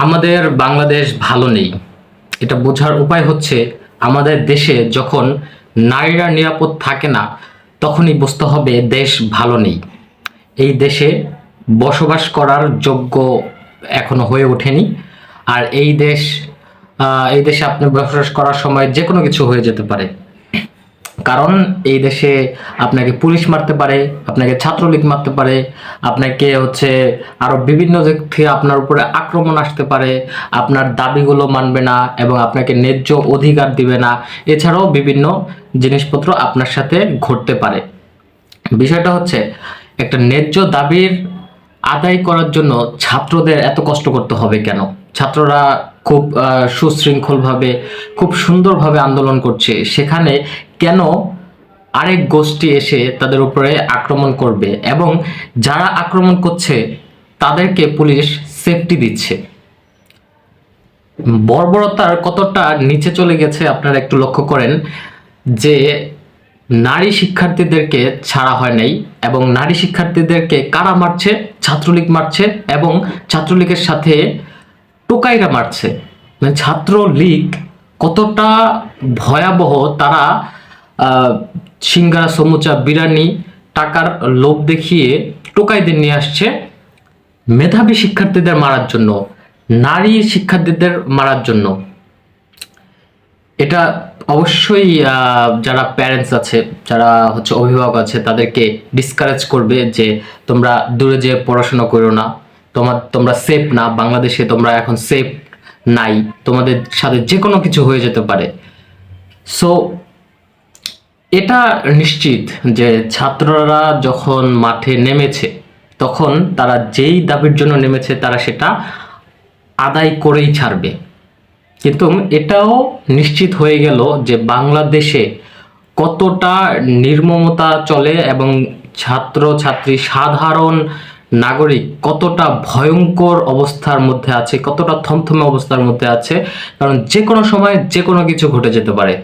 আমাদের বাংলাদেশ ভালো নেই, এটা বোঝার উপায় হচ্ছে আমাদের দেশে যখন নারীরা নিরাপদ থাকে না তখনই বুঝতে হবে দেশ ভালো নেই। এই দেশে বসবাস করার যোগ্য এখনো হয়ে ওঠেনি। আর এই দেশে আপনি বসবাস করার সময় যে কোনো কিছু হয়ে যেতে পারে। কারণ এই দেশে আপনাকে পুলিশ মারতে পারে, আপনাকে ছাত্রলীগ মারতে পারে, আপনাকে আরো বিভিন্ন দিক থেকে আপনার উপরে আক্রমণ আসতে পারে, আপনার দাবিগুলো মানবে না এবং আপনাকে ন্যায্য অধিকার দিবে না। এছাড়াও বিভিন্ন জিনিসপত্র আপনার সাথে ঘটতে পারে। বিষয়টা হচ্ছে একটা ন্যায্য দাবির আদায় করার জন্য ছাত্রদের এত কষ্ট করতে হবে কেন? ছাত্ররা খুব সুশৃঙ্খলভাবে, খুব সুন্দরভাবে আন্দোলন করছে, সেখানে কেন আরেক গোষ্ঠী এসে তাদের উপরে আক্রমণ করবে এবং যারা আক্রমণ করছে তাদেরকে পুলিশ সেফটি দিচ্ছে? বর্বরতার কতটা নিচে চলে গেছে আপনারা একটু লক্ষ্য করেন যে নারী শিক্ষার্থীদেরকে ছাড়া হয় নাই এবং নারী শিক্ষার্থীদেরকে কারা মারছে? ছাত্রলীগ মারছে এবং ছাত্রলীগের সাথে টোকাইরা মারছে। মানে ছাত্রলীগ কতটা ভয়াবহ, তারা সিঙ্গারা, সমুচা, বিরিয়ানি, টাকার লোভ দেখিয়ে টোকাইদের নিয়ে আসছে মেধাবী শিক্ষার্থীদের মারার জন্য, নারী শিক্ষার্থীদের মারার জন্য। এটা অবশ্যই যারা প্যারেন্টস আছে, যারা অভিভাবক আছে, তাদেরকে ডিসকারেজ করবে যে তোমরা দূরে যেয়ে পড়াশোনা করো না, তোমরা সেফ না, বাংলাদেশে তোমরা এখন সেফ নাই, তোমাদের সাথে যে কোনো কিছু হয়ে যেতে পারে। সো এটা নিশ্চিত যে ছাত্ররা যখন মাঠে নেমেছে তখন তারা যেই দাবির জন্য নেমেছে তারা সেটা আদায় করেই ছাড়বে। কিন্তু এটাও নিশ্চিত হয়ে গেল যে বাংলাদেশে কতটা নির্মমতা চলে এবং ছাত্র ছাত্রী, সাধারণ নাগরিক কতটা ভয়ঙ্কর অবস্থার মধ্যে আছে, কতটা থমথমে অবস্থার মধ্যে আছে। কারণ যে কোনো সময় যে কোনো কিছু ঘটে যেতে পারে।